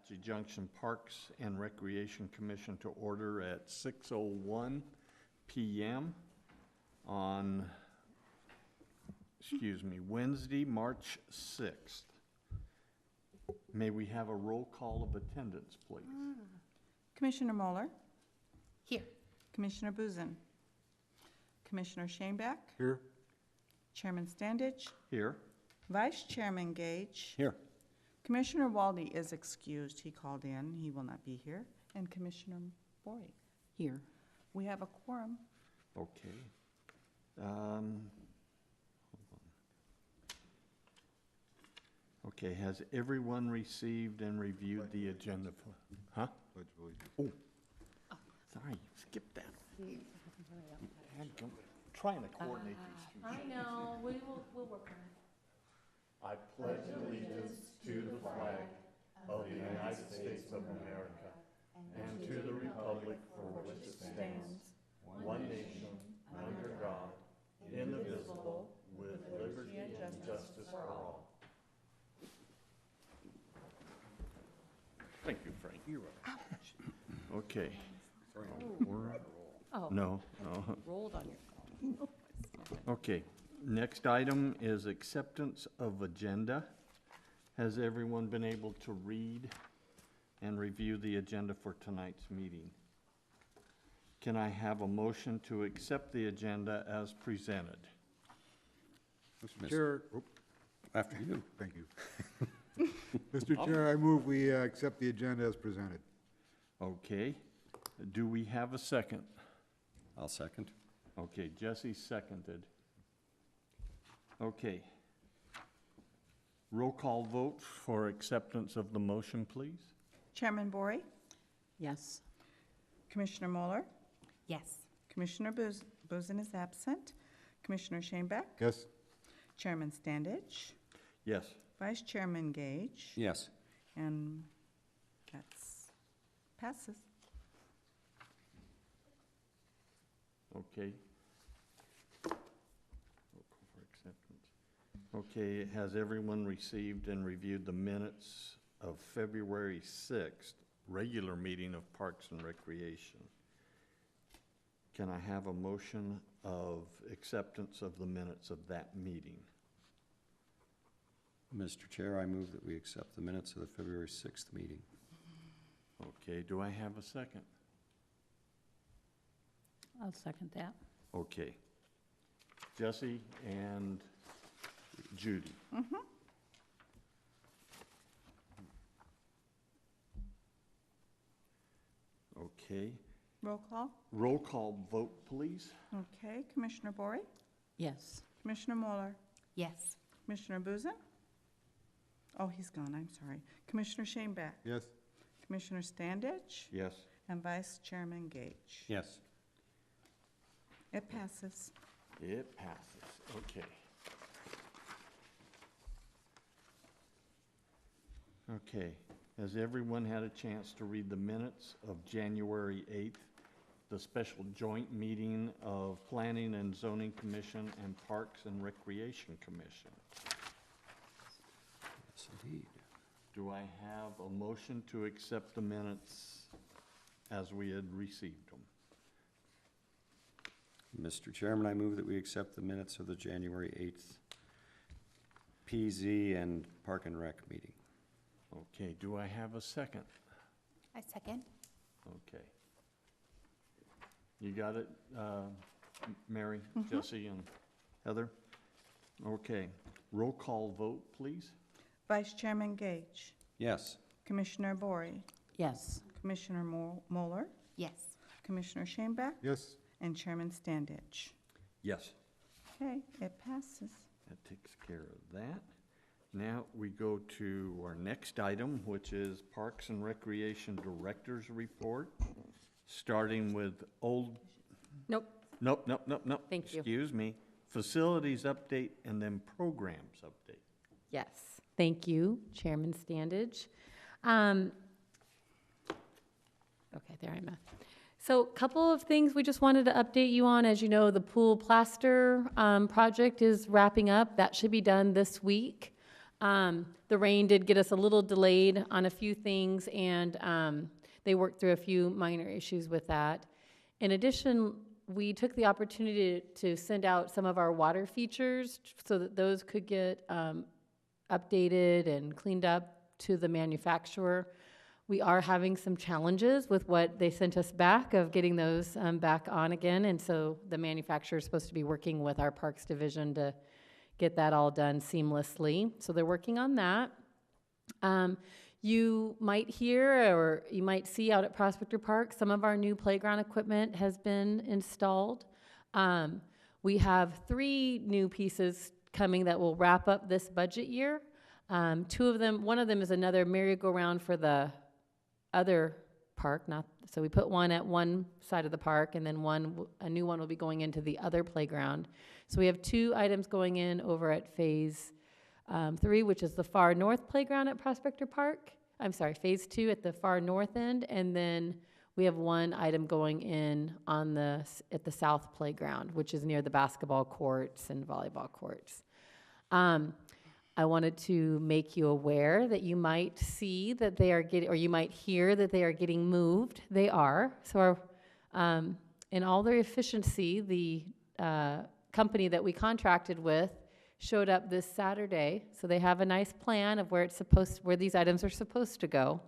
Apache Junction Parks and Recreation Commission to order at 6:01 p.m. on, Wednesday, March 6th. May we have a roll call of attendance, please? Commissioner Moeller, Here. Commissioner Buzin, Commissioner Shanebeck, Here. Chairman Standage, Here. Vice Chairman Gage. Here. Commissioner Walde is excused. He called in. He will not be here. And Commissioner Bory. Here. We have a quorum. Okay. Hold on. Okay, has everyone received and reviewed the agenda for, huh? Oh, sorry, skip that. I'm trying to coordinate these two. I know, we'll work on it. I pledge allegiance to the flag of the United States of America and to the republic for which it stands, one nation, under God, indivisible, with liberty and justice for all. Thank you, Frank. You're right. Okay. Oh, No. rolled on your phone. Okay, next item is acceptance of agenda. Has everyone been able to read and review the agenda for tonight's meeting? Can I have a motion to accept the agenda as presented? Mr. Chair, After you. thank you. Mr. Chair, I move we accept the agenda as presented. Okay, do we have a second? I'll second. Okay, Jesse seconded. Okay. Roll call vote for acceptance of the motion, please. Chairman Bory, Yes. Commissioner Moeller, Yes. Commissioner Buzin is absent, Commissioner Shanebeck, Yes? Chairman Standage, Yes. Vice Chairman Gage, Yes. and that's passes. Okay. For acceptance. Okay, has everyone received and reviewed the minutes of February 6th, regular meeting of Parks and Recreation? Can I have a motion of acceptance of the minutes of that meeting? Mr. Chair, I move that we accept the minutes of the February 6th meeting. Okay, do I have a second? I'll second that. Okay. Jesse and Judy. Okay. Roll call. Roll call vote, please. Okay, Commissioner Bory, Yes. Commissioner Moeller, Yes. Commissioner Buzin. Oh, he's gone, I'm sorry. Commissioner Shanebeck, Yes? Commissioner Standage, Yes. and Vice Chairman Gage. Yes. It passes. It passes. Okay. Okay. Has everyone had a chance to read the minutes of January 8th, the special joint meeting of Planning and Zoning Commission and Parks and Recreation Commission? Yes, indeed. Do I have a motion to accept the minutes as we had received them? Mr. Chairman, I move that we accept the minutes of the January 8th PZ and Park and Rec meeting. Okay, do I have a second? I second. Okay. You got it, Mary, Jesse, and Heather? Okay. Roll call vote, please. Vice Chairman Gage, Yes. Commissioner Bory, Yes. Commissioner Moeller, Yes. Commissioner Shanebeck, Yes? and Chairman Standage. Yes. Okay, it passes. That takes care of that. Now we go to our next item, which is Parks and Recreation Director's Report, starting with Nope. Nope. Thank you. Excuse me. Facilities update and then programs update. Yes. Thank you, Chairman Standage. Okay, there I'm at. So a couple of things we just wanted to update you on. As you know, the pool plaster project is wrapping up. That should be done this week. The rain did get us a little delayed on a few things, and they worked through a few minor issues with that. In addition, we took the opportunity to send out some of our water features so that those could get updated and cleaned up to the manufacturer. We are having some challenges with what they sent us back of getting those back on again, and so the manufacturer is supposed to be working with our Parks Division to get that all done seamlessly. So they're working on that. You might hear or you might see out at Prospector Park, some of our new playground equipment has been installed. We have 3 new pieces coming that will wrap up this budget year. 2 of them, one of them is another merry-go-round for the other park, so we put one at one side of the park, and then a new one will be going into the other playground. So we have 2 items going in over at Phase 3, which is the far north playground at Prospector Park. I'm sorry, Phase 2 at the far north end, and then we have 1 item going in at the south playground, which is near the basketball courts and volleyball courts. I wanted to make you aware that you might see that they are getting, or you might hear that they are getting moved. They are. So in all their efficiency, the company that we contracted with showed up this Saturday. So they have a nice plan of where these items are supposed to go.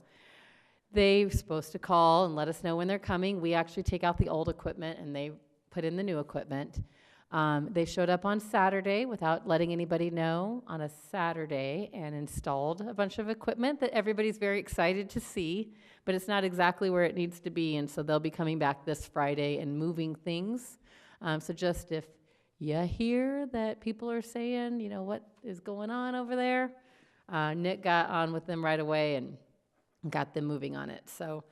They're supposed to call and let us know when they're coming. We actually take out the old equipment and they put in the new equipment. They showed up on Saturday without letting anybody know on a Saturday and installed a bunch of equipment that everybody's very excited to see, but it's not exactly where it needs to be, and so they'll be coming back this Friday and moving things. So just if you hear that people are saying, you know, what is going on over there, Nick got on with them right away and got them moving on it. So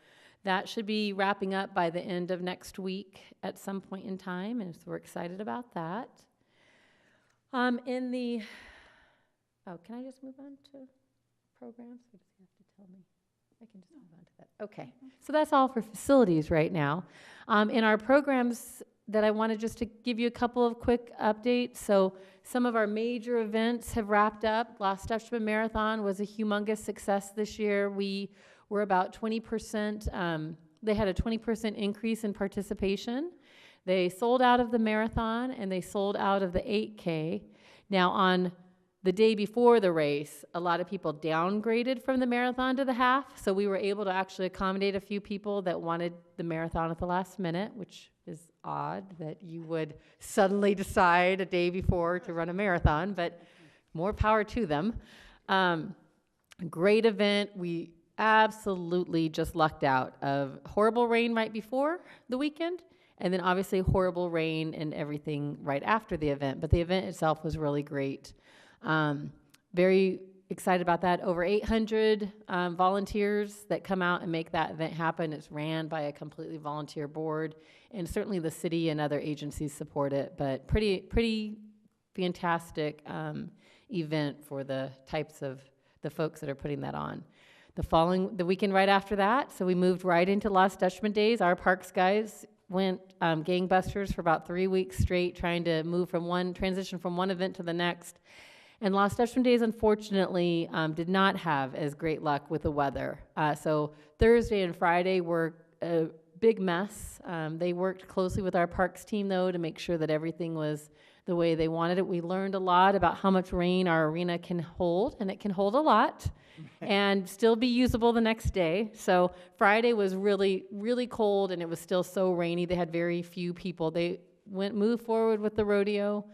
that should be wrapping up by the end of next week at some point in time, and so we're excited about that. Can I just move on to programs? Or does he have to tell me? I can just move on to that. Okay, so that's all for facilities right now. In our programs that I wanted just to give you a couple of quick updates. So some of our major events have wrapped up. Last Dutchman Marathon was a humongous success this year. We were about 20%, they had a 20% increase in participation. They sold out of the marathon and they sold out of the 8K. Now on the day before the race, a lot of people downgraded from the marathon to the half, so we were able to actually accommodate a few people that wanted the marathon at the last minute, which is odd that you would suddenly decide a day before to run a marathon, but more power to them. Great event. We absolutely just lucked out of horrible rain right before the weekend, and then obviously horrible rain and everything right after the event, but the event itself was really great. Very excited about that. Over 800 volunteers that come out and make that event happen. It's ran by a completely volunteer board, and certainly the city and other agencies support it, but pretty fantastic event for the types of the folks that are putting that on. The weekend right after that, so we moved right into Lost Dutchman Days. Our parks guys went gangbusters for about 3 weeks straight, trying to transition from one event to the next. And Lost Dutchman Days, unfortunately, did not have as great luck with the weather. So Thursday and Friday were a big mess. They worked closely with our parks team, though, to make sure that everything was the way they wanted it. We learned a lot about how much rain our arena can hold, and it can hold a lot, and still be usable the next day. So Friday was really, really cold, and it was still so rainy. They had very few people. They moved forward with the rodeo.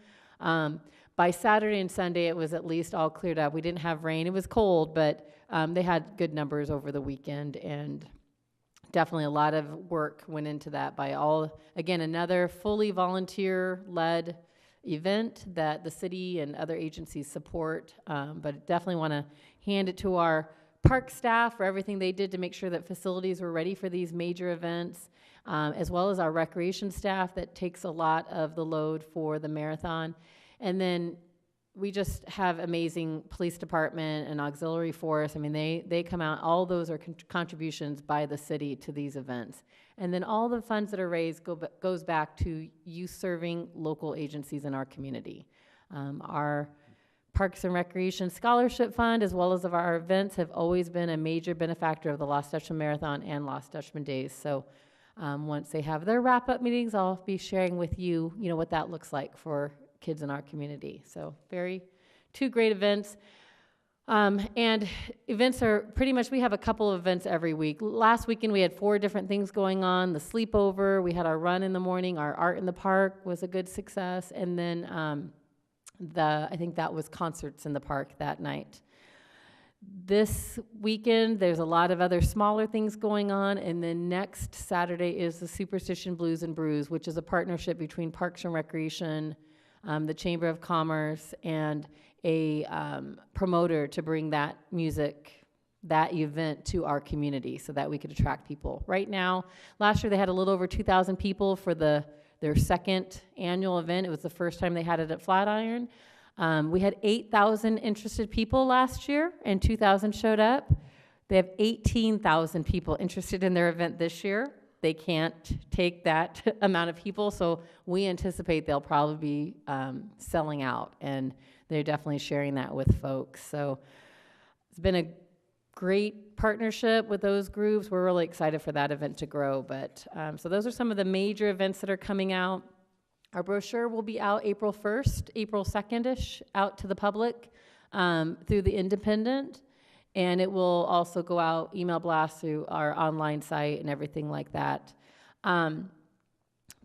By Saturday and Sunday, it was at least all cleared up. We didn't have rain. It was cold, but they had good numbers over the weekend, and definitely a lot of work went into that by another fully volunteer-led event that the city and other agencies support, but definitely want to hand it to our park staff for everything they did to make sure that facilities were ready for these major events, as well as our recreation staff that takes a lot of the load for the marathon. And then we just have amazing police department and auxiliary force. I mean, they come out. All those are contributions by the city to these events. And then all the funds that are raised goes back to youth serving local agencies in our community. Our Parks and Recreation Scholarship Fund, as well as of our events, have always been a major benefactor of the Lost Dutchman Marathon and Lost Dutchman Days. So once they have their wrap-up meetings, I'll be sharing with you, what that looks like for kids in our community. So two great events. And events are pretty much, we have a couple of events every week. Last weekend, we had 4 different things going on. The sleepover, we had our run in the morning, our art in the park was a good success, and then I think that was concerts in the park that night. This weekend, there's a lot of other smaller things going on, and then next Saturday is the Superstition Blues and Brews, which is a partnership between Parks and Recreation, the Chamber of Commerce, and a promoter to bring that music, that event to our community so that we could attract people. Right now, last year they had a little over 2,000 people for their second annual event. It was the first time they had it at Flatiron. We had 8,000 interested people last year, and 2,000 showed up. They have 18,000 people interested in their event this year. They can't take that amount of people, so we anticipate they'll probably be selling out, and they're definitely sharing that with folks. So it's been a great partnership with those groups. We're really excited for that event to grow. But so those are some of the major events that are coming out. Our brochure will be out April 1st, April 2nd-ish, out to the public through the Independent. And it will also go out, email blast through our online site and everything like that.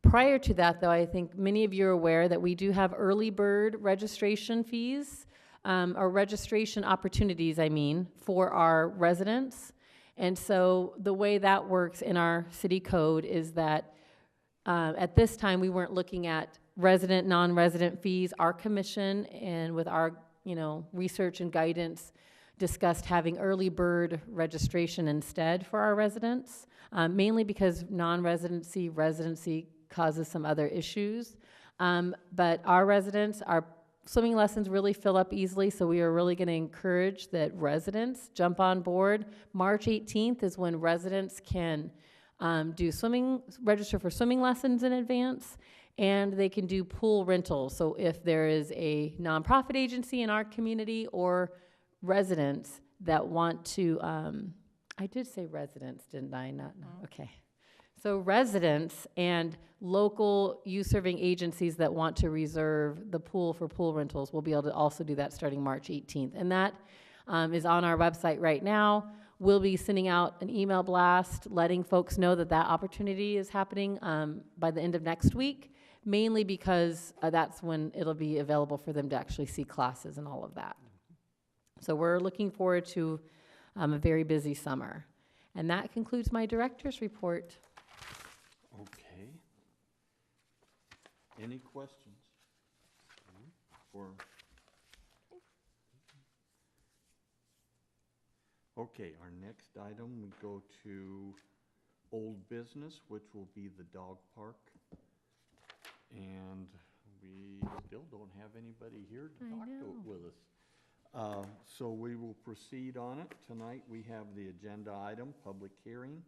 Prior to that, though, I think many of you are aware that we do have early bird registration fees, or registration opportunities, for our residents. And so the way that works in our city code is that at this time, we weren't looking at resident, non-resident fees. Our commission, and with our research and guidance, discussed having early bird registration instead for our residents, mainly because non-residency, residency causes some other issues. But our residents, our swimming lessons really fill up easily, so we are really going to encourage that residents jump on board. March 18th is when residents can register for swimming lessons in advance, and they can do pool rentals. So if there is a nonprofit agency in our community or residents that want to, I did say residents, didn't I? No. Okay. So residents and local youth-serving agencies that want to reserve the pool for pool rentals will be able to also do that starting March 18th. And that is on our website right now. We'll be sending out an email blast letting folks know that opportunity is happening by the end of next week, mainly because that's when it'll be available for them to actually see classes and all of that. So we're looking forward to a very busy summer. And that concludes my director's report. Okay. Any questions? Okay, our next item, we go to old business, which will be the dog park. And we still don't have anybody here to talk to it with us. So we will proceed on it. Tonight, we have the agenda item, public hearing.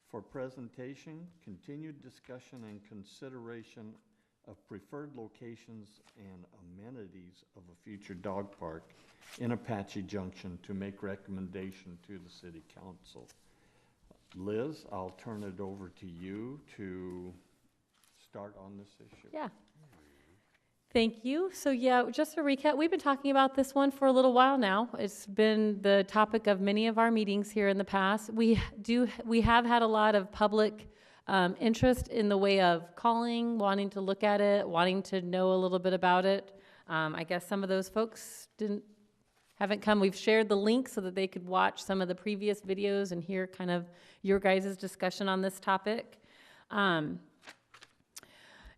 For presentation, continued discussion and consideration of preferred locations and amenities of a future dog park in Apache Junction to make recommendation to the city council. Liz, I'll turn it over to you to start on this issue. Yeah. Thank you. So yeah, just to recap, we've been talking about this one for a little while now. It's been the topic of many of our meetings here in the past. We have had a lot of public interest in the way of calling, wanting to look at it, wanting to know a little bit about it. I guess some of those folks haven't come. We've shared the link so that they could watch some of the previous videos and hear kind of your guys' discussion on this topic.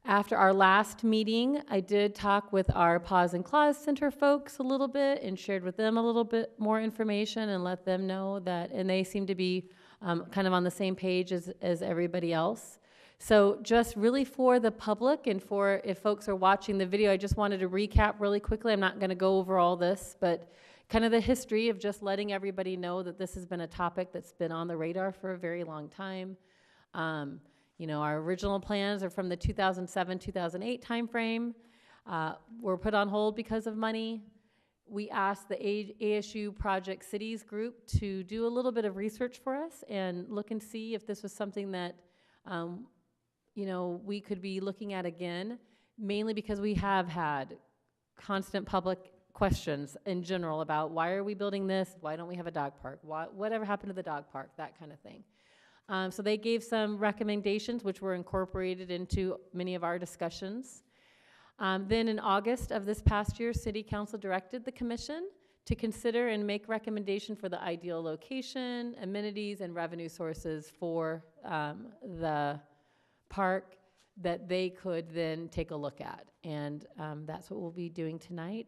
After our last meeting, I did talk with our Paws and Claws Center folks a little bit and shared with them a little bit more information and let them know that, and they seem to be kind of on the same page as everybody else. So just really for the public and for if folks are watching the video, I just wanted to recap really quickly. I'm not going to go over all this, but kind of the history of just letting everybody know that this has been a topic that's been on the radar for a very long time. You know, our original plans are from the 2007-2008 timeframe. Were put on hold because of money. we asked the ASU Project Cities group to do a little bit of research for us and look and see if this was something that, we could be looking at again, mainly because we have had constant public questions in general about why are we building this? Why don't we have a dog park? Whatever happened to the dog park? That kind of thing. So they gave some recommendations which were incorporated into many of our discussions. Then in August of this past year, City Council directed the Commission to consider and make recommendation for the ideal location, amenities, and revenue sources for the park that they could then take a look at. And that's what we'll be doing tonight.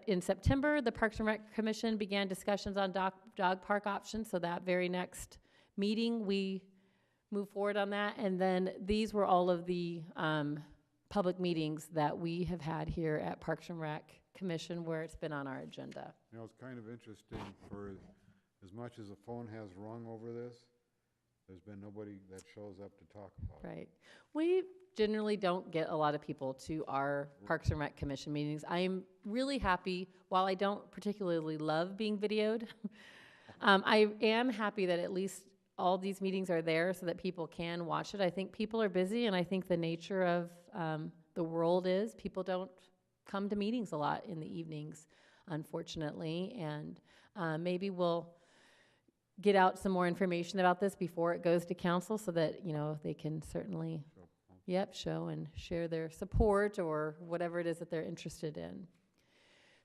In September, the Parks and Rec Commission began discussions on dog park options. So that very next meeting, we moved forward on that. And then these were all of the public meetings that we have had here at Parks and Rec Commission where it's been on our agenda. You know, it's kind of interesting for as much as the phone has rung over this, there's been nobody that shows up to talk about it. Right. We generally don't get a lot of people to our Parks and Rec Commission meetings. I'm really happy, while I don't particularly love being videoed, I am happy that at least all these meetings are there so that people can watch it. I think people are busy, and I think the nature of the world is people don't come to meetings a lot in the evenings, unfortunately, and maybe we'll get out some more information about this before it goes to council so that, they can certainly, show and share their support or whatever it is that they're interested in.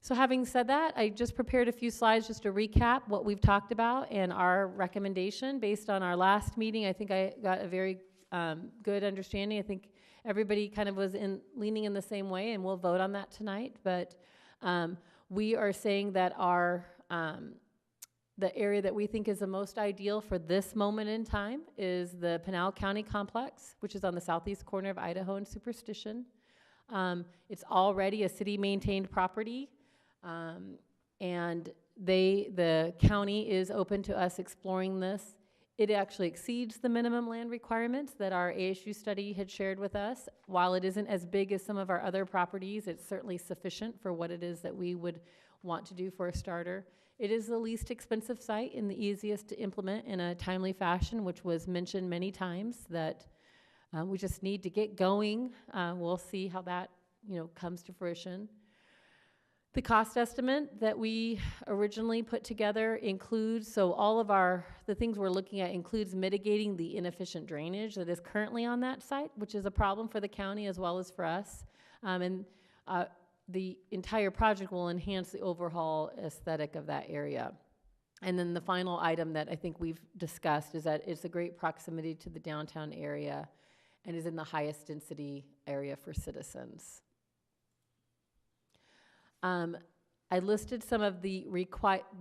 So having said that, I just prepared a few slides just to recap what we've talked about and our recommendation based on our last meeting. I think I got a very good understanding. I think everybody kind of was leaning in the same way, and we'll vote on that tonight. But we are saying that our the area that we think is the most ideal for this moment in time is the Pinal County Complex, which is on the southeast corner of Idaho and Superstition. It's already a city-maintained property, and the county is open to us exploring this. It actually exceeds the minimum land requirements that our ASU study had shared with us. While it isn't as big as some of our other properties, it's certainly sufficient for what it is that we would want to do for a starter. It is the least expensive site and the easiest to implement in a timely fashion, which was mentioned many times, that we just need to get going. We'll see how that comes to fruition. The cost estimate that we originally put together includes, so all of the things we're looking at includes mitigating the inefficient drainage that is currently on that site, which is a problem for the county as well as for us. The entire project will enhance the overall aesthetic of that area. And then the final item that I think we've discussed is that it's a great proximity to the downtown area and is in the highest density area for citizens. I listed some of the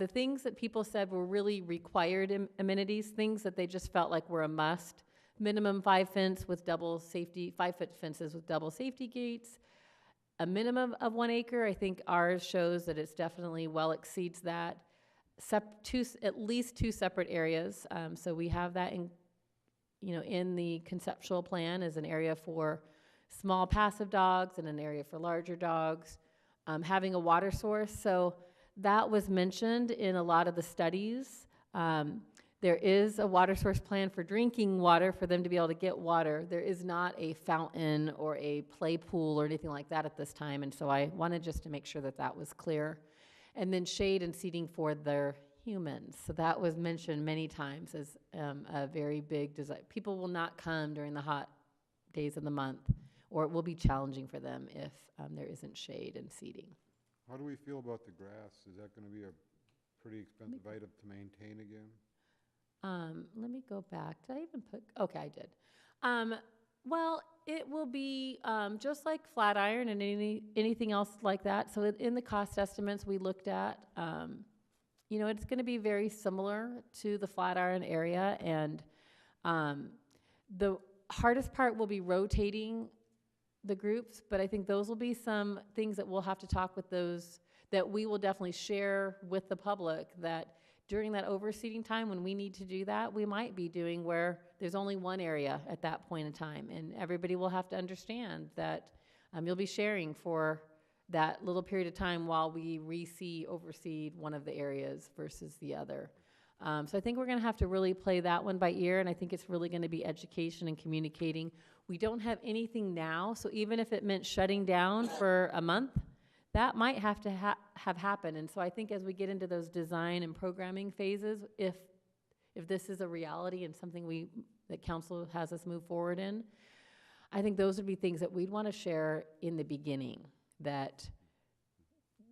things that people said were really required amenities, things that they just felt like were a must. Minimum 5 fences with double safety gates. A minimum of 1 acre. I think ours shows that it's definitely well exceeds that. At least 2 separate areas. So we have that in the conceptual plan as an area for small passive dogs and an area for larger dogs. Having a water source. So that was mentioned in a lot of the studies. There is a water source plan for drinking water for them to be able to get water. There is not a fountain or a play pool or anything like that at this time, and so I wanted just to make sure that that was clear. And then shade and seating for their humans. So that was mentioned many times as a very big desire. People will not come during the hot days of the month, or it will be challenging for them if there isn't shade and seating. How do we feel about the grass? Is that going to be a pretty expensive item to maintain again? Let me go back. Did I even put? Okay, I did. Well, it will be just like Flatiron and anything else like that. So in the cost estimates we looked at, it's going to be very similar to the Flatiron area, and the hardest part will be rotating the groups, but I think those will be some things that we'll have to talk with those, that we will definitely share with the public, that during that overseeding time when we need to do that, we might be doing where there's only one area at that point in time, and everybody will have to understand that you'll be sharing for that little period of time while we overseed one of the areas versus the other. So I think we're gonna have to really play that one by ear, and I think it's really gonna be education and communicating. We don't have anything now, so even if it meant shutting down for a month, that might have to have happened. And so I think as we get into those design and programming phases, if this is a reality and something that council has us move forward in, I think those would be things that we'd want to share in the beginning, that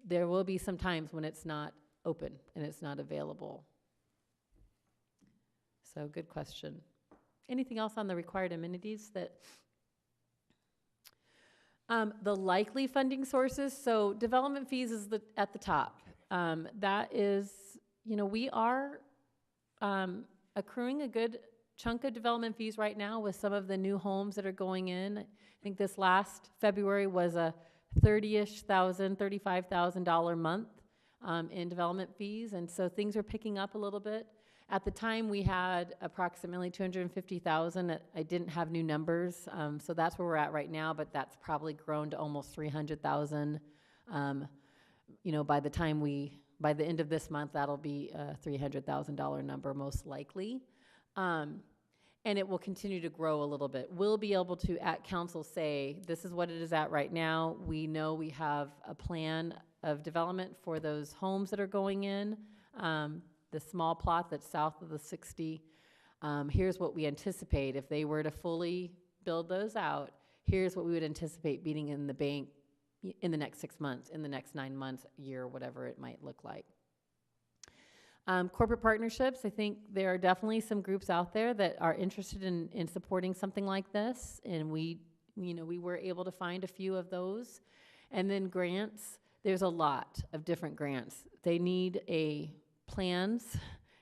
there will be some times when it's not open and it's not available. So good question. Anything else on the required amenities that? The likely funding sources, so development fees is at the top. That is, we are accruing a good chunk of development fees right now with some of the new homes that are going in. I think this last February was a $35,000 month in development fees, and so things are picking up a little bit. At the time, we had approximately 250,000. I didn't have new numbers, so that's where we're at right now, but that's probably grown to almost 300,000. By the end of this month, that'll be a $300,000 number most likely. And it will continue to grow a little bit. We'll be able to, at council, say, this is what it is at right now. We know we have a plan of development for those homes that are going in. The small plot that's south of the 60, here's what we anticipate. If they were to fully build those out, here's what we would anticipate being in the bank in the next 6 months, in the next 9 months, year, whatever it might look like. Corporate partnerships, I think there are definitely some groups out there that are interested in supporting something like this, and we were able to find a few of those. And then grants, there's a lot of different grants. They need plans.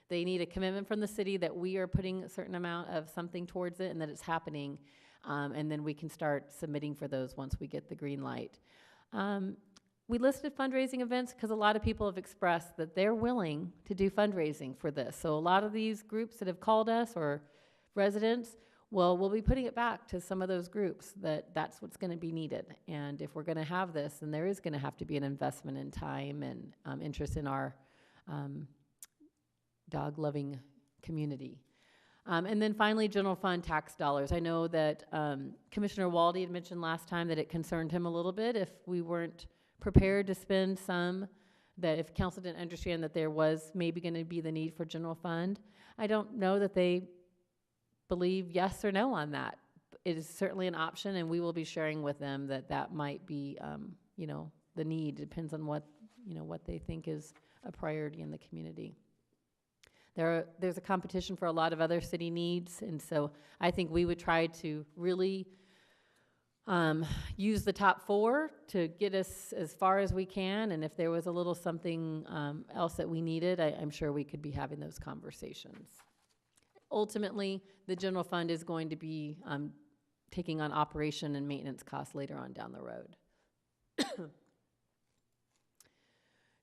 They need a commitment from the city that we are putting a certain amount of something towards it and that it's happening. And then we can start submitting for those once we get the green light. We listed fundraising events because a lot of people have expressed that they're willing to do fundraising for this. So a lot of these groups that have called us, or residents, well, we'll be putting it back to some of those groups that's what's going to be needed. And if we're going to have this, then there is going to have to be an investment in time and interest in our dog-loving community. And then finally, general fund tax dollars. I know that Commissioner Walde had mentioned last time that it concerned him a little bit if we weren't prepared to spend some, that if council didn't understand that there was maybe going to be the need for general fund. I don't know that they believe yes or no on that. It is certainly an option, and we will be sharing with them that might be, the need. It depends on what they think is a priority in the community. There's a competition for a lot of other city needs, and so I think we would try to really use the top 4 to get us as far as we can, and if there was a little something else that we needed, I'm sure we could be having those conversations. Ultimately, the general fund is going to be taking on operation and maintenance costs later on down the road.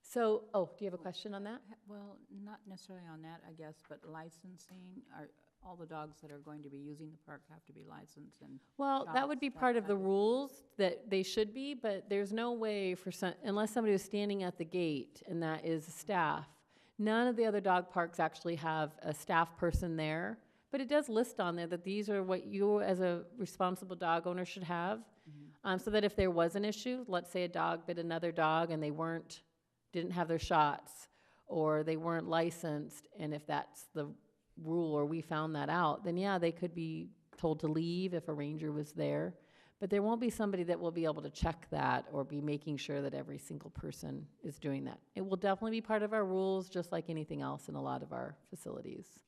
So, do you have a question on that? Well, not necessarily on that, I guess, but licensing, are all the dogs that are going to be using the park have to be licensed and? Well, that would be part of the rules that they should be, but there's no way unless somebody was standing at the gate and that is staff. None of the other dog parks actually have a staff person there, but it does list on there that these are what you as a responsible dog owner should have. Mm-hmm. So that if there was an issue, let's say a dog bit another dog and they didn't have their shots, or they weren't licensed, and if that's the rule or we found that out, then yeah, they could be told to leave if a ranger was there. But there won't be somebody that will be able to check that or be making sure that every single person is doing that. It will definitely be part of our rules, just like anything else in a lot of our facilities.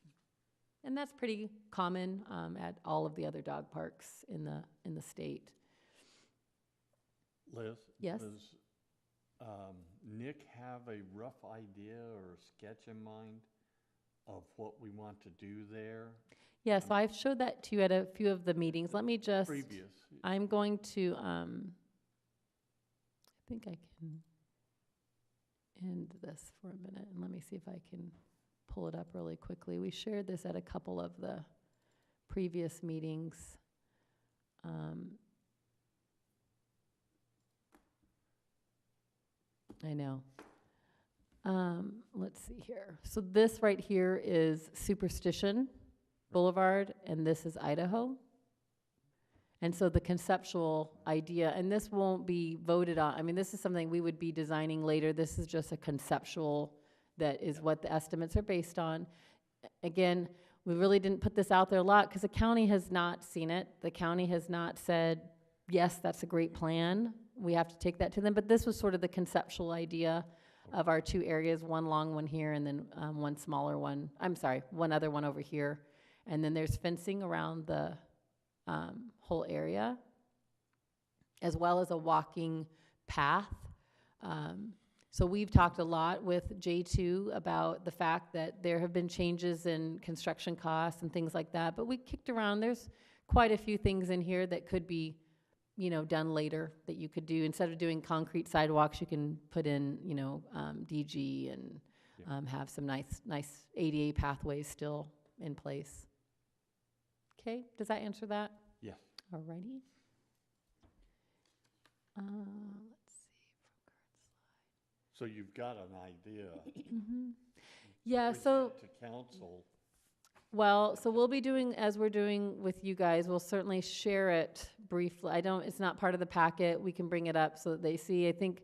And that's pretty common at all of the other dog parks in the state. Liz? Yes? Does Nick have a rough idea or a sketch in mind of what we want to do there? Yeah, so I've showed that to you at a few of the meetings. Let me just, Previous. I'm going to, I think I can end this for a minute, and let me see if I can pull it up really quickly. We shared this at a couple of the previous meetings. I know. Let's see here. So this right here is Superstition Boulevard, and this is Idaho. And so the conceptual idea, and this won't be voted on, I mean, this is something we would be designing later. This is just a conceptual that is what the estimates are based on. Again, we really didn't put this out there a lot because the county has not seen it. The county has not said, yes, that's a great plan. We have to take that to them. But this was sort of the conceptual idea of our two areas, one long one here and then one smaller one. I'm sorry, one other one over here. And then there's fencing around the whole area, as well as a walking path. So we've talked a lot with J2 about the fact that there have been changes in construction costs and things like that, but we kicked around, there's quite a few things in here that could be, you know, done later that you could do. Instead of doing concrete sidewalks, you can put in, you know, DG and have some nice ADA pathways still in place. Okay, does that answer that? Yeah. Alrighty. Let's see. So you've got an idea. Yeah, so, present to council. well, so we'll be doing, as we're doing with you guys, we'll certainly share it briefly. It's not part of the packet. We can bring it up so that they see. I think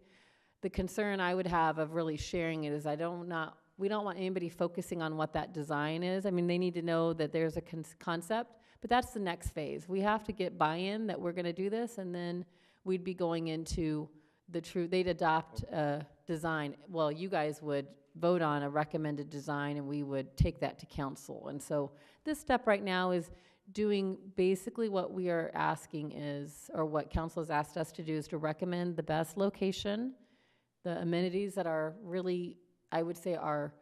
the concern I would have of really sharing it is we don't want anybody focusing on what that design is. I mean, they need to know that there's a concept, but that's the next phase. We have to get buy-in that we're gonna do this, and then we'd be going into they'd adopt a design. Well, you guys would vote on a recommended design, and we would take that to council. And so this step right now is doing basically what we are asking is, or what council has asked us to do, is to recommend the best location, the amenities that are really, I would say, are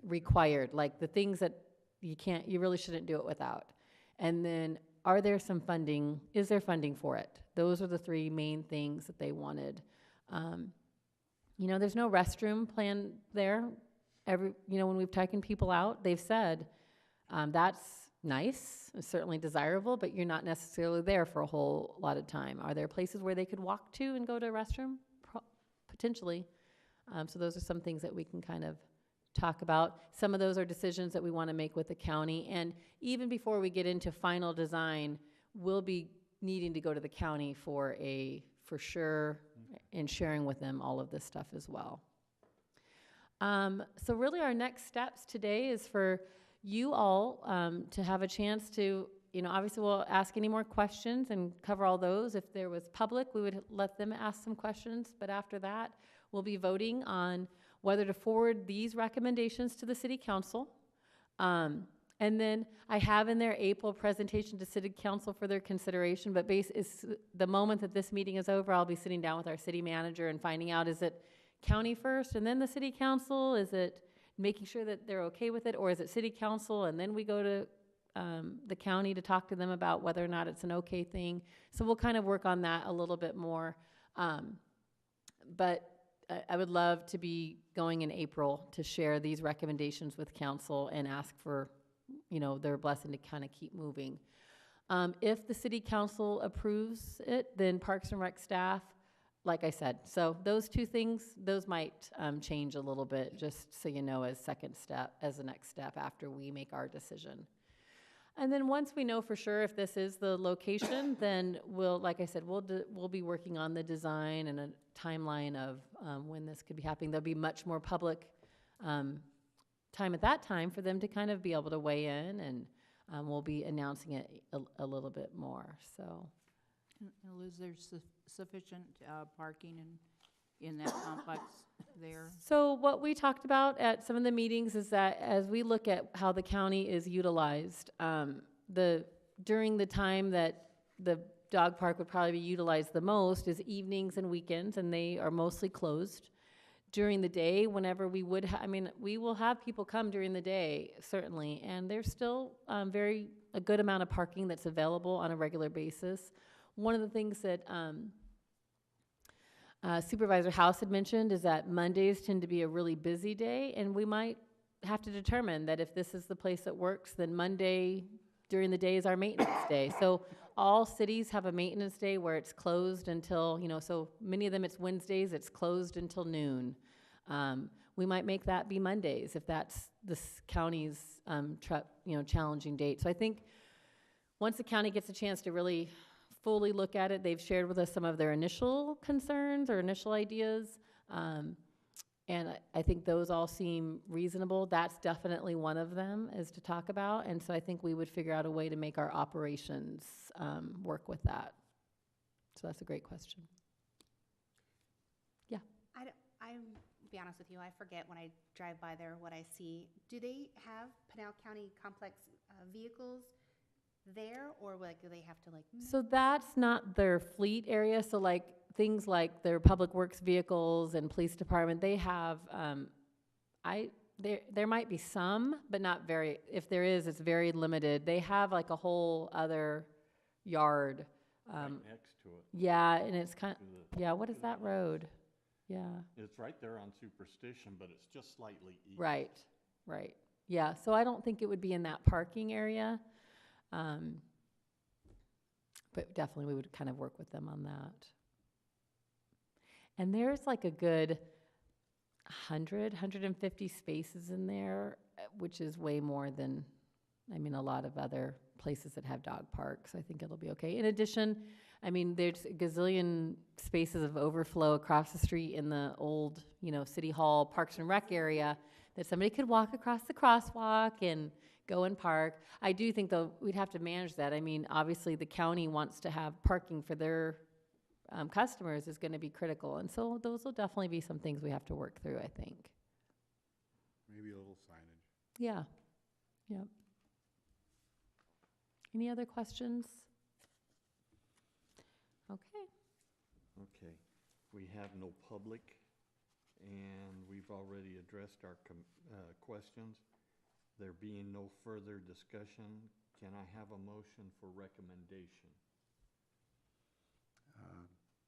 required, like the things that you really shouldn't do it without. And then, are there some funding? Is there funding for it? Those are the three main things that they wanted. You know, there's no restroom plan there. When we've taken people out, they've said, that's nice, certainly desirable, but you're not necessarily there for a whole lot of time. Are there places where they could walk to and go to a restroom? Potentially. So those are some things that we can kind of talk about. Some of those are decisions that we want to make with the county. And even before we get into final design, we'll be needing to go to the county for sure, and sharing with them all of this stuff as well. So really our next steps today is for you all to have a chance to, obviously we'll ask any more questions and cover all those. If there was public, we would let them ask some questions. But after that, we'll be voting on whether to forward these recommendations to the city council. And then I have in there April presentation to city council for their consideration, but the moment that this meeting is over, I'll be sitting down with our city manager and finding out, is it county first and then the city council? Is it making sure that they're okay with it? Or is it city council and then we go to the county to talk to them about whether or not it's an okay thing? So we'll kind of work on that a little bit more. But I would love to be going in April to share these recommendations with council and ask for their blessing to kind of keep moving. If the city council approves it, then Parks and Rec staff, like I said, so those two things, those might change a little bit, just so you know, as the next step after we make our decision. And then once we know for sure if this is the location, then like I said, we'll be working on the design and a timeline of when this could be happening. There'll be much more public time at that time for them to kind of be able to weigh in, and we'll be announcing it a little bit more. So, Liz, there's sufficient parking in that complex there? So what we talked about at some of the meetings is that as we look at how the county is utilized, during the time that the dog park would probably be utilized the most is evenings and weekends, and they are mostly closed. During the day, whenever we will have people come during the day, certainly, and there's still a good amount of parking that's available on a regular basis. One of the things that Supervisor House had mentioned is that Mondays tend to be a really busy day, and we might have to determine that if this is the place that works, then Monday during the day is our maintenance day. So all cities have a maintenance day where it's closed until, so many of them it's Wednesdays, it's closed until noon. We might make that be Mondays if that's this county's, challenging date. So I think once the county gets a chance to really fully look at it, they've shared with us some of their initial concerns or initial ideas. And I think those all seem reasonable. That's definitely one of them is to talk about. And so I think we would figure out a way to make our operations work with that. So that's a great question. Yeah. I'm be honest with you, I forget when I drive by there what I see. Do they have Pinal County Complex vehicles there, or like do they have to like? So that's not their fleet area. So like things like their public works vehicles and police department, they have, there might be some, but not very, if there is, it's very limited. They have like a whole other yard. Right next to it. Yeah, and it's kind to of, the- yeah, what is that road? Yeah, It's right there on Superstition, but it's just slightly east. right. Yeah, so I don't think it would be in that parking area. But definitely we would kind of work with them on that. And there's like a good 150 spaces in there, which is way more than, a lot of other places that have dog parks. I think it'll be okay. In addition, there's a gazillion spaces of overflow across the street in the old, City Hall Parks and Rec area that somebody could walk across the crosswalk and go and park. I do think, though, we'd have to manage that. Obviously, the county wants to have parking for their customers is going to be critical. And so those will definitely be some things we have to work through, I think. Maybe a little signage. Yeah. Yep. Any other questions? Okay. Okay, we have no public, and we've already addressed our questions. There being no further discussion, can I have a motion for recommendation?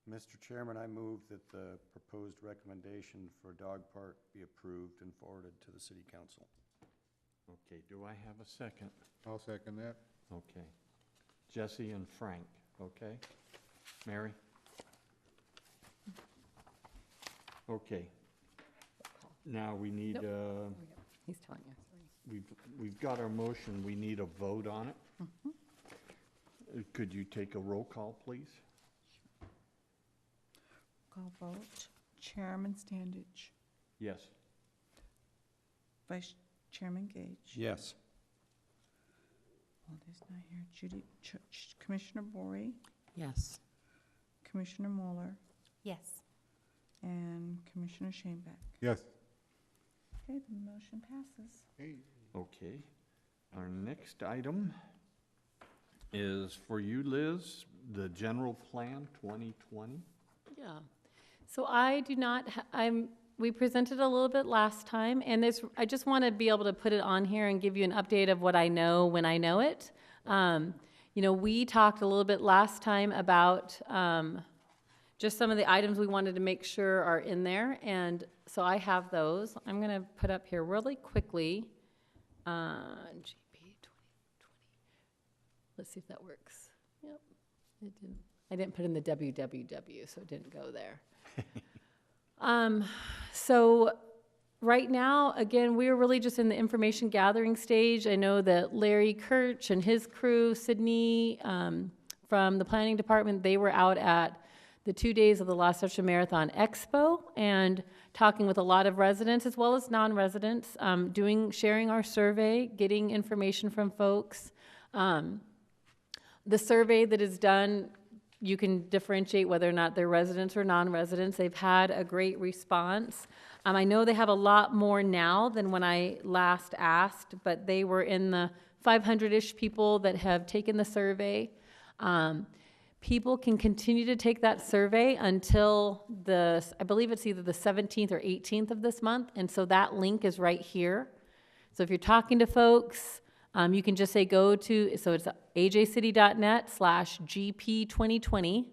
Mr. Chairman, I move that the proposed recommendation for dog park be approved and forwarded to the city council. Okay, do I have a second? I'll second that. Okay. Jesse and Frank, okay? Mary? Okay. Now we need, He's telling you. we've got our motion, we need a vote on it. Could you take a roll call, please? Call vote. Chairman Standage. Yes. Vice Chairman Gage. Yes. Walter's not here. Commissioner Bory, Yes. Commissioner Mueller, Yes. and Commissioner Shanebeck. Yes. Okay, the motion passes. Hey. Okay. Our next item is for you, Liz, the general plan 2020. Yeah. So I do not, we presented a little bit last time, and I just want to be able to put it on here and give you an update of what I know when I know it. We talked a little bit last time about just some of the items we wanted to make sure are in there, and so I have those. I'm going to put up here really quickly. GP 2020. Let's see if that works. Yep, it didn't. I didn't put in the www, so it didn't go there. So right now, again, we're really just in the information gathering stage. I know that Larry Kirch and his crew, Sydney, from the planning department, they were out at the 2 days of the Lost Ocean Marathon Expo and talking with a lot of residents as well as non-residents, sharing our survey, getting information from folks. The survey that is done, you can differentiate whether or not they're residents or non-residents. They've had a great response. I know they have a lot more now than when I last asked, but they were in the 500-ish people that have taken the survey. People can continue to take that survey until I believe it's either the 17th or 18th of this month, and so that link is right here. So if you're talking to folks, you can just say so it's ajcity.net/GP2020,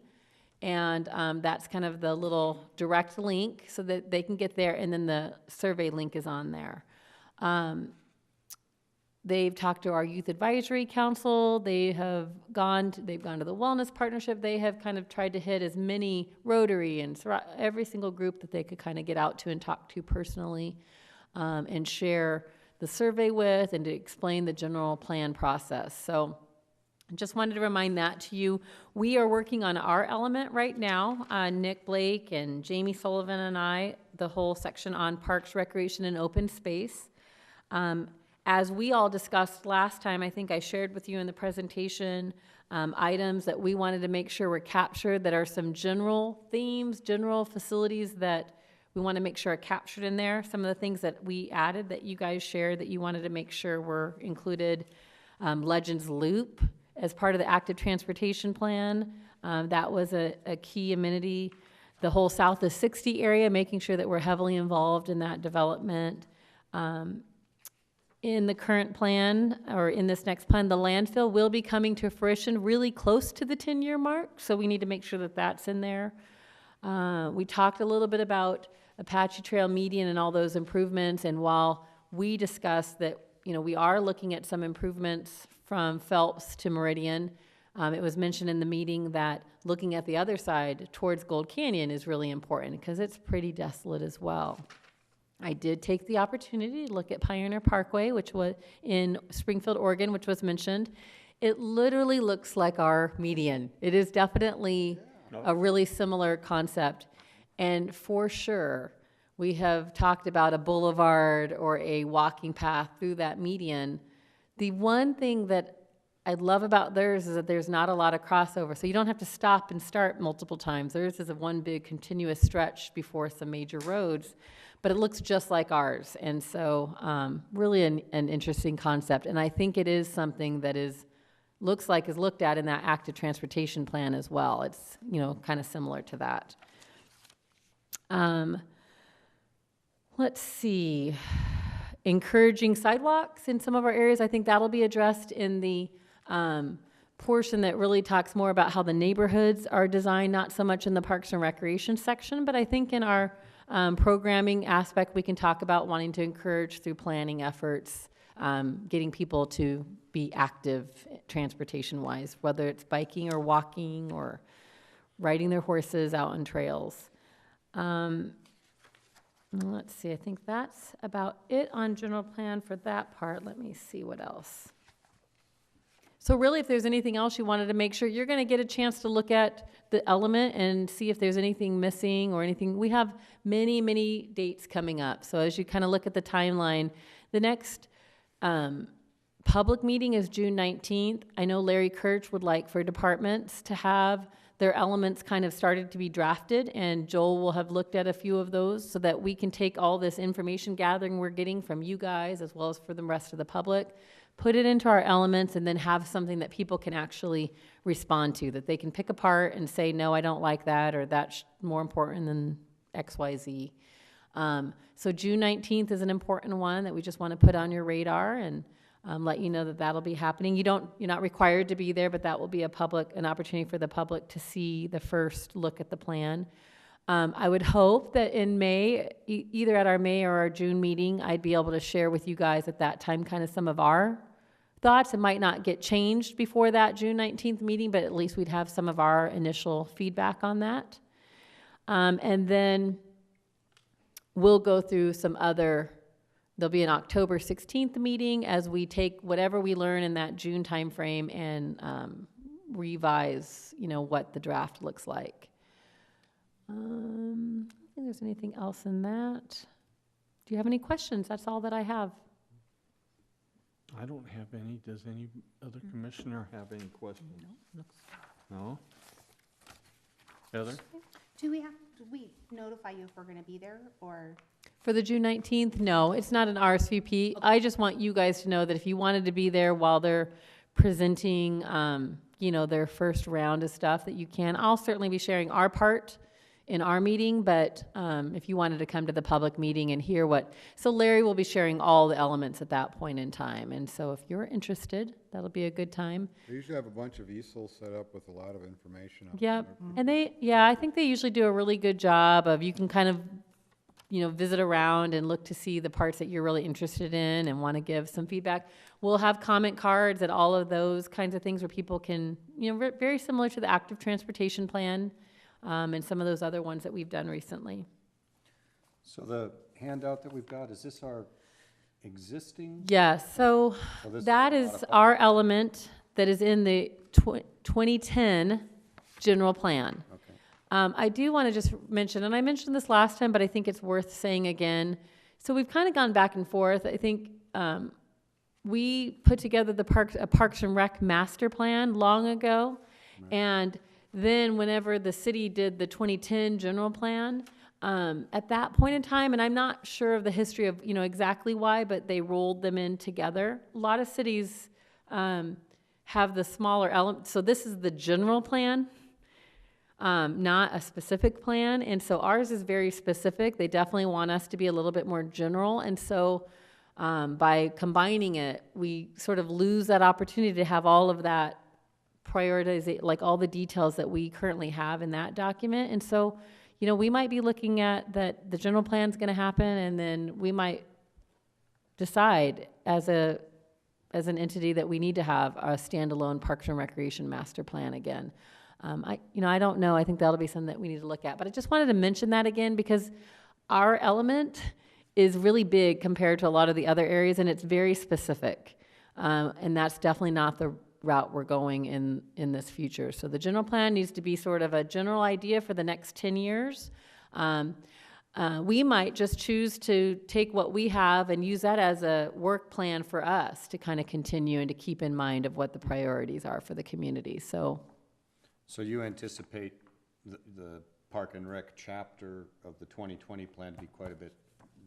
and that's kind of the little direct link so that they can get there, and then the survey link is on there. They've talked to our Youth Advisory Council, they've gone to the Wellness Partnership, they have kind of tried to hit as many Rotary and every single group that they could kind of get out to and talk to personally, and share the survey with, and to explain the general plan process. So I just wanted to remind that to you. We are working on our element right now. Nick Blake and Jamie Sullivan and I, the whole section on parks, recreation, and open space. As we all discussed last time, I think I shared with you in the presentation items that we wanted to make sure were captured, that are some general themes, general facilities that we want to make sure are captured in there. Some of the things that we added that you guys shared that you wanted to make sure were included. Legends Loop as part of the active transportation plan. That was a key amenity. The whole south of 60 area, making sure that we're heavily involved in that development. In the current plan, or in this next plan, the landfill will be coming to fruition really close to the 10-year mark, so we need to make sure that that's in there. We talked a little bit about Apache Trail median and all those improvements, and while we discussed that, you know, we are looking at some improvements from Phelps to Meridian, it was mentioned in the meeting that looking at the other side towards Gold Canyon is really important because it's pretty desolate as well. I did take the opportunity to look at Pioneer Parkway, which was in Springfield, Oregon, which was mentioned. It literally looks like our median. It is definitely a really similar concept. And for sure, we have talked about a boulevard or a walking path through that median. The one thing that I love about theirs is that there's not a lot of crossover, so you don't have to stop and start multiple times. Theirs is a one big continuous stretch before some major roads, but it looks just like ours. And so really an interesting concept. And I think it is something that looks like is looked at in that active transportation plan as well. It's, you know, kind of similar to that. Let's see. Encouraging sidewalks in some of our areas. I think that'll be addressed in the portion that really talks more about how the neighborhoods are designed, not so much in the Parks and Recreation section, but I think in our programming aspect, we can talk about wanting to encourage through planning efforts, getting people to be active transportation-wise, whether it's biking or walking or riding their horses out on trails. Let's see, I think that's about it on general plan for that part. Let me see what else. So really, if there's anything else you wanted to make sure, you're going to get a chance to look at the element and see if there's anything missing or anything. We have many, many dates coming up. So as you kind of look at the timeline, the next public meeting is June 19th. I know Larry Kirch would like for departments to have their elements kind of started to be drafted, and Joel will have looked at a few of those so that we can take all this information gathering we're getting from you guys as well as for the rest of the public, put it into our elements, and then have something that people can actually respond to, that they can pick apart and say, no, I don't like that, or that's more important than XYZ. So June 19th is an important one that we just want to put on your radar and let you know that that'll be happening. You're not required to be there, but that will be an opportunity for the public to see the first look at the plan. I would hope that in May, either at our May or our June meeting, I'd be able to share with you guys at that time kind of some of our thoughts. It might not get changed before that June 19th meeting, but at least we'd have some of our initial feedback on that. And then we'll go through some other. There'll be an October 16th meeting as we take whatever we learn in that June timeframe and revise, what the draft looks like. I don't think there's anything else in that. Do you have any questions? That's all that I have. I don't have any. Does any other commissioner have any questions? No? Heather? Do we notify you if we're gonna be there, or? For the June 19th, no, it's not an RSVP. I just want you guys to know that if you wanted to be there while they're presenting, their first round of stuff, that you can. I'll certainly be sharing our part in our meeting, but if you wanted to come to the public meeting and hear so Larry will be sharing all the elements at that point in time. And so if you're interested, that'll be a good time. They usually have a bunch of easels set up with a lot of information. Yep, and I think they usually do a really good job of, you can kind of visit around and look to see the parts that you're really interested in and want to give some feedback. We'll have comment cards at all of those kinds of things where people can, very similar to the active transportation plan, and some of those other ones that we've done recently. So the handout that we've got, is this our existing? Yes, so So this is that a is modified- our element that is in the 2010 general plan. Okay. I do want to just mention, and I mentioned this last time, but I think it's worth saying again. So we've kind of gone back and forth. I think we put together a Parks and Rec master plan long ago. And then whenever the city did the 2010 general plan, at that point in time, and I'm not sure of the history of, exactly why, but they rolled them in together. A lot of cities have the smaller element. So this is the general plan, not a specific plan. And so ours is very specific. They definitely want us to be a little bit more general. And so by combining it, we sort of lose that opportunity to have all of that prioritize, like all the details that we currently have in that document. And so, we might be looking at that the general plan's going to happen, and then we might decide as an entity that we need to have a standalone Parks and Recreation master plan again. I don't know. I think that'll be something that we need to look at. But I just wanted to mention that again because our element is really big compared to a lot of the other areas, and it's very specific. And that's definitely not the route we're going in this future. So the general plan needs to be sort of a general idea for the next 10 years. We might just choose to take what we have and use that as a work plan for us to kind of continue and to keep in mind of what the priorities are for the community. So You anticipate the Park and Rec chapter of the 2020 plan to be quite a bit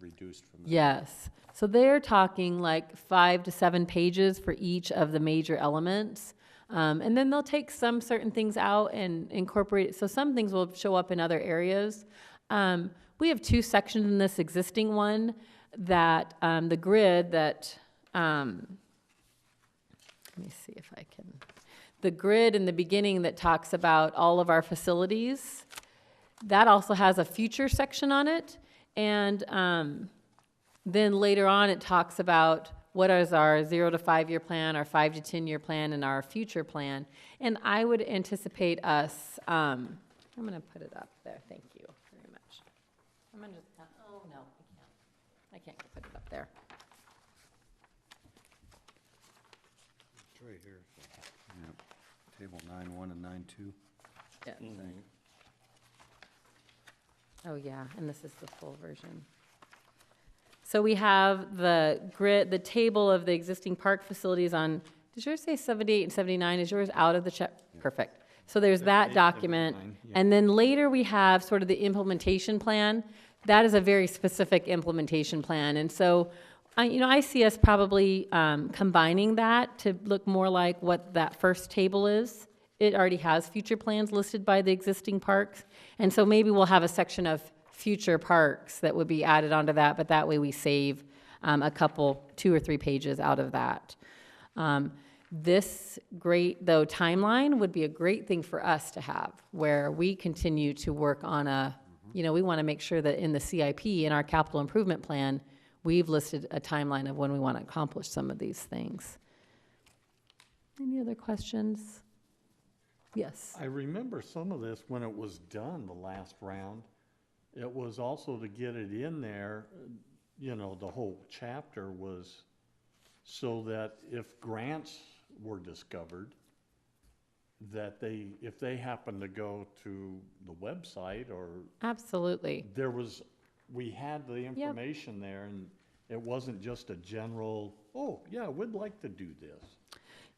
reduced from that? yes. So they're talking like 5 to 7 pages for each of the major elements. And then they'll take some certain things out and incorporate it. So some things will show up in other areas. We have 2 sections in this existing one that the grid that, let me see if I can, the grid in the beginning that talks about all of our facilities, that also has a future section on it. And then later on, it talks about what is our 0 to 5 year plan, our 5 to 10 year plan, and our future plan. And I would anticipate us, I'm going to put it up there. Thank you very much. I'm going to just, oh no, I can't put it up there. It's right here. Yep. Table 9.1 and 9.2. Yeah. Oh, yeah, and this is the full version. So we have the grid, the table of the existing park facilities on, did yours say 78 and 79? Is yours out of the check? Perfect. So there's that 78, document. 79, yeah. And then later we have sort of the implementation plan. That is a very specific implementation plan. And so, I see us probably combining that to look more like what that first table is. It already has future plans listed by the existing parks. And so maybe we'll have a section of future parks that would be added onto that, but that way we save a couple, 2 or 3 pages out of that. This great, though, timeline would be a great thing for us to have, where we continue to work on we want to make sure that in the CIP, in our capital improvement plan, we've listed a timeline of when we want to accomplish some of these things. Any other questions? Yes. I remember some of this when it was done the last round. It was also to get it in there, the whole chapter was so that if grants were discovered, that if they happen to go to the website or Absolutely. we had the information there, and it wasn't just a general, oh, yeah, we'd like to do this.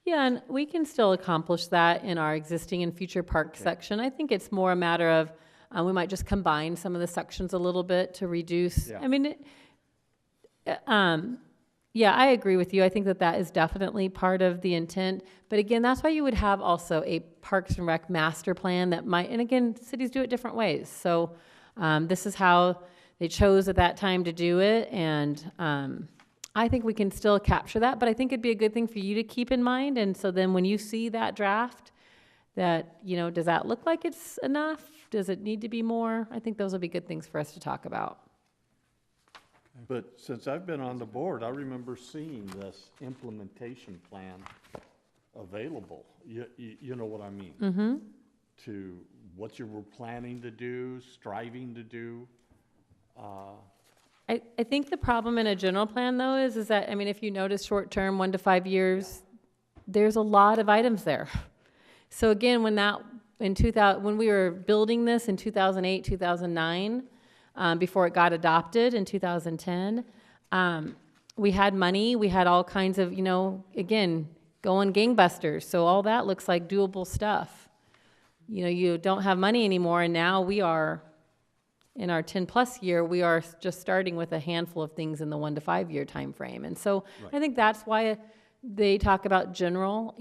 Yeah, and we can still accomplish that in our existing and future park section. I think it's more a matter of, we might just combine some of the sections a little bit to reduce. Yeah. I mean, I agree with you. I think that is definitely part of the intent. But again, that's why you would have also a Parks and Rec master plan that might, and again, cities do it different ways. So this is how they chose at that time to do it. And I think we can still capture that, but I think it'd be a good thing for you to keep in mind. And so then when you see that draft, that, does that look like it's enough? Does it need to be more? I think those will be good things for us to talk about. But since I've been on the board, I remember seeing this implementation plan available. You know what I mean? Mm-hmm. To what you were planning to do, striving to do. I think the problem in a general plan, though, is that, I mean, if you notice short-term, 1 to 5 years, there's a lot of items there. So again, when we were building this in 2008, 2009, before it got adopted in 2010, we had money, we had all kinds of, again, going gangbusters. So all that looks like doable stuff. You don't have money anymore, and now we are, in our 10-plus year, we are just starting with a handful of things in the 1 to 5 year time frame. And so I think that's why they talk about general,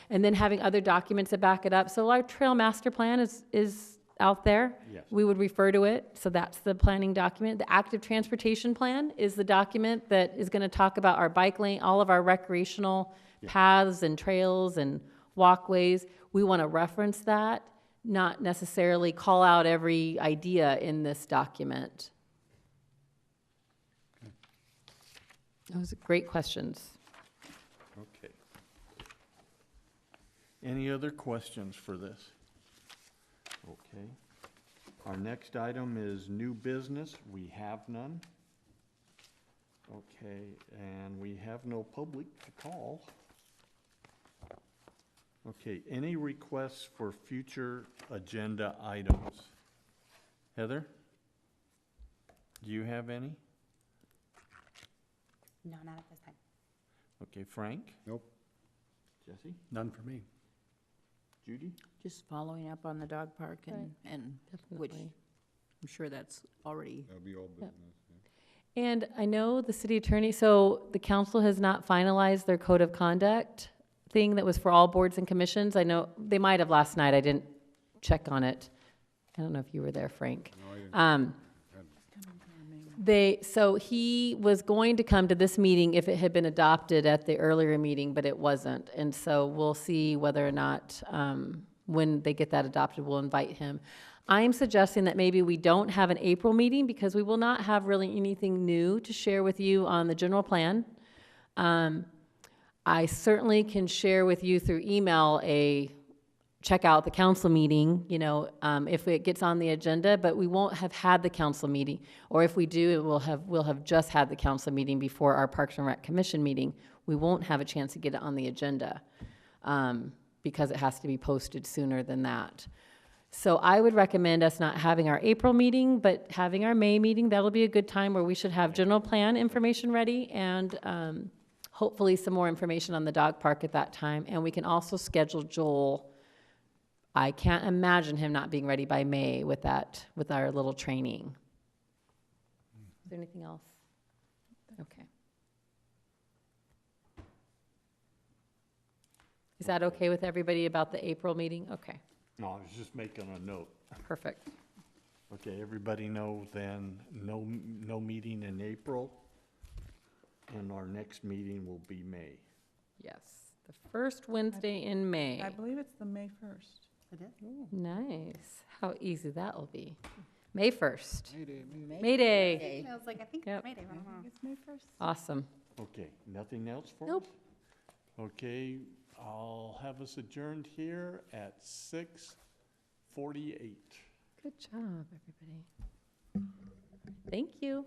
and then having other documents that back it up. So our trail master plan is out there. Yes. We would refer to it. So that's the planning document. The active transportation plan is the document that is going to talk about our bike lane, all of our recreational paths and trails and walkways. We want to reference that, not necessarily call out every idea in this document. Those are great questions. Okay. Any other questions for this? Okay. Our next item is new business. We have none. Okay, and we have no public to call. Okay, any requests for future agenda items? Heather? Do you have any? No, not at this time. Okay, Frank? Nope. Jesse? None for me. Judy? Just following up on the dog park and which, Definitely. I'm sure that's already, That'll be old business. And I know the city attorney, so the council has not finalized their code of conduct thing that was for all boards and commissions. I know they might have last night. I didn't check on it. I don't know if you were there, Frank. No, I didn't. So he was going to come to this meeting if it had been adopted at the earlier meeting, but it wasn't. And so we'll see whether or not, when they get that adopted, we'll invite him. I'm suggesting that maybe we don't have an April meeting because we will not have really anything new to share with you on the general plan. I certainly can share with you through email check out the council meeting, if it gets on the agenda, but we won't have had the council meeting. Or if we do, we'll have just had the council meeting before our Parks and Rec Commission meeting. We won't have a chance to get it on the agenda because it has to be posted sooner than that. So I would recommend us not having our April meeting, but having our May meeting. That'll be a good time where we should have general plan information ready and hopefully some more information on the dog park at that time. And we can also schedule Joel. I can't imagine him not being ready by May with our little training. Is there anything else? Okay. Is that okay with everybody about the April meeting? Okay, No, I was just making a note. perfect. Okay, everybody know then, no meeting in April, and our next meeting will be May. Yes, the first Wednesday in May. I believe it's the May 1st. It is? Nice. How easy that will be. May 1st. Mayday. May Day. I was like, I think Yep. it's Mayday, I don't know. It's May 1st. Awesome. Okay, nothing else for us? Nope. Okay, I'll have us adjourned here at 6:48. Good job, everybody. Thank you.